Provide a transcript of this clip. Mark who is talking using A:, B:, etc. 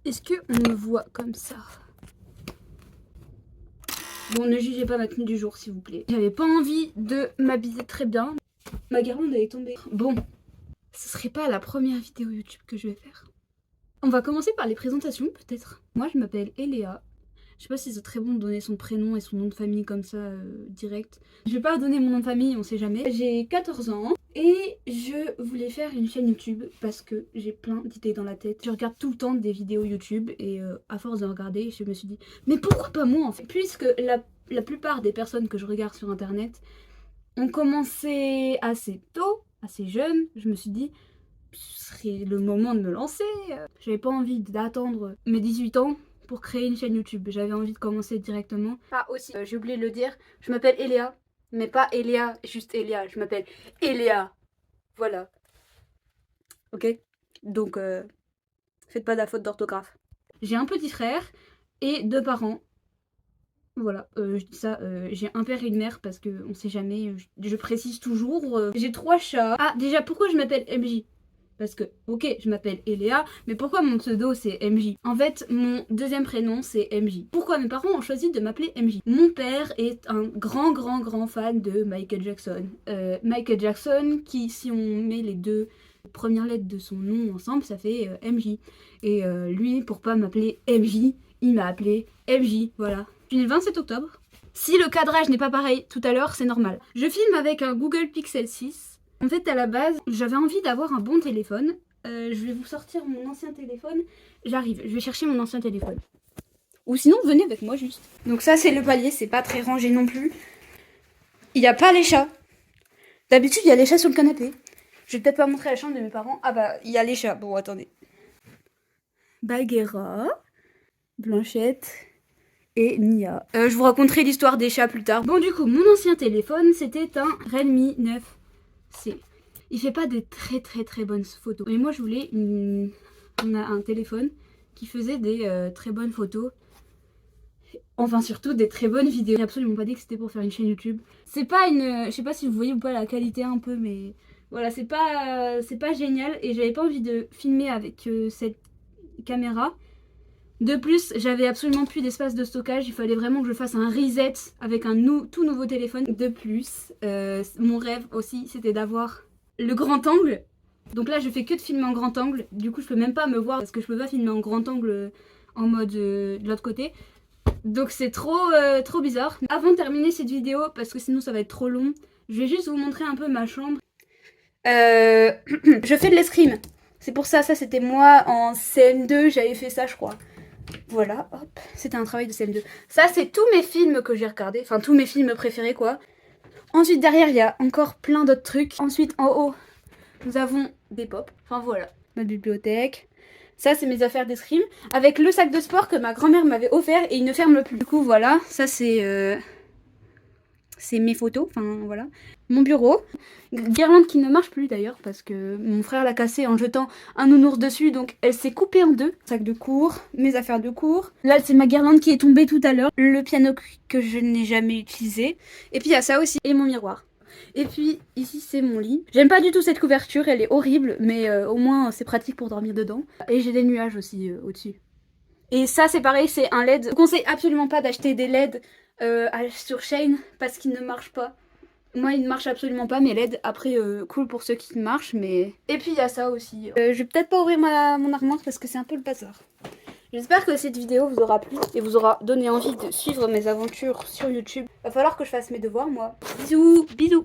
A: Est-ce qu'on me voit comme ça? Bon, ne jugez pas ma tenue du jour, s'il vous plaît. J'avais pas envie de m'habiller très bien. Ma guirlande, elle est tombée. Bon, ce serait pas la première vidéo YouTube que je vais faire. On va commencer par les présentations, peut-être. Moi, je m'appelle Eléa. Je sais pas si c'est très bon de donner son prénom et son nom de famille comme ça, direct. Je vais pas donner mon nom de famille, on sait jamais. J'ai 14 ans et je voulais faire une chaîne YouTube parce que j'ai plein d'idées dans la tête. Je regarde tout le temps des vidéos YouTube et à force de regarder, je me suis dit mais pourquoi pas moi en fait? Puisque la plupart des personnes que je regarde sur internet ont commencé assez tôt, assez jeune, je me suis dit ce serait le moment de me lancer. J'avais pas envie d'attendre mes 18 ans pour créer une chaîne YouTube. J'avais envie de commencer directement. Ah aussi, j'ai oublié de le dire, je m'appelle Eléa, mais pas Eléa, juste Eléa. Je m'appelle Eléa. Voilà. Ok? Donc, faites pas de la faute d'orthographe. J'ai un petit frère et 2 parents. Voilà, je dis ça, j'ai un père et une mère parce que on sait jamais, je précise toujours. J'ai 3 chats. Ah, déjà, pourquoi je m'appelle MJ? Parce que, ok, je m'appelle Eléa, mais pourquoi mon pseudo c'est MJ? En fait, mon deuxième prénom c'est MJ. Pourquoi mes parents ont choisi de m'appeler MJ? Mon père est un grand fan de Michael Jackson. Michael Jackson qui, si on met les 2 premières lettres de son nom ensemble, ça fait MJ. Et lui, pour pas m'appeler MJ, il m'a appelé MJ, voilà. Je suis née le 27 octobre. Si le cadrage n'est pas pareil tout à l'heure, c'est normal. Je filme avec un Google Pixel 6. En fait, à la base, j'avais envie d'avoir un bon téléphone. Je vais vous sortir mon ancien téléphone. J'arrive, je vais chercher mon ancien téléphone. Ou sinon, venez avec moi juste. Donc ça, c'est le palier, c'est pas très rangé non plus. Il n'y a pas les chats. D'habitude, il y a les chats sur le canapé. Je vais peut-être pas montrer la chambre de mes parents. Ah bah, il y a les chats. Bon, attendez. Bagheera, Blanchette et Nia. Je vous raconterai l'histoire des chats plus tard. Bon, du coup, mon ancien téléphone, c'était un Redmi 9C. Il fait pas des très bonnes photos. Et moi, je voulais un téléphone qui faisait des très bonnes photos. Enfin, surtout des très bonnes vidéos. J'ai absolument pas dit que c'était pour faire une chaîne YouTube. C'est pas une... Je sais pas si vous voyez ou pas la qualité un peu, mais... Voilà, c'est pas génial. Et j'avais pas envie de filmer avec cette caméra. De plus, j'avais absolument plus d'espace de stockage. Il fallait vraiment que je fasse un reset avec un tout nouveau téléphone. De plus, mon rêve aussi, c'était d'avoir le grand angle. Donc là, je fais que de filmer en grand angle. Du coup, je peux même pas me voir parce que je peux pas filmer en grand angle en mode de l'autre côté. Donc c'est trop bizarre. Avant de terminer cette vidéo, parce que sinon ça va être trop long, je vais juste vous montrer un peu ma chambre. Je fais de l'escrime. C'est pour ça, c'était moi en CM2, j'avais fait ça je crois. Voilà, hop, c'était un travail de CM2. Ça c'est tous mes films que j'ai regardés, enfin tous mes films préférés quoi. Ensuite derrière il y a encore plein d'autres trucs. Ensuite en haut, nous avons des pops. Enfin voilà, ma bibliothèque. Ça c'est mes affaires d'escrime. Avec le sac de sport que ma grand-mère m'avait offert et il ne ferme plus. Du coup voilà, ça c'est mes photos, enfin voilà. Mon bureau. Guirlande qui ne marche plus d'ailleurs parce que mon frère l'a cassée en jetant un nounours dessus, donc elle s'est coupée en deux. Sac de cours, mes affaires de cours. Là c'est ma guirlande qui est tombée tout à l'heure. Le piano que je n'ai jamais utilisé. Et puis il y a ça aussi. Et mon miroir. Et puis ici c'est mon lit. J'aime pas du tout cette couverture, elle est horrible, mais au moins c'est pratique pour dormir dedans. Et j'ai des nuages aussi au-dessus. Et ça c'est pareil, c'est un LED. Je conseille absolument pas d'acheter des LED sur Shein parce qu'ils ne marchent pas. Moi ils ne marchent absolument pas mes LED. Après cool pour ceux qui marchent mais... Et puis il y a ça aussi. Je vais peut-être pas ouvrir mon armoire parce que c'est un peu le bazar. J'espère que cette vidéo vous aura plu et vous aura donné envie de suivre mes aventures sur YouTube. Va falloir que je fasse mes devoirs moi. Bisous, bisous.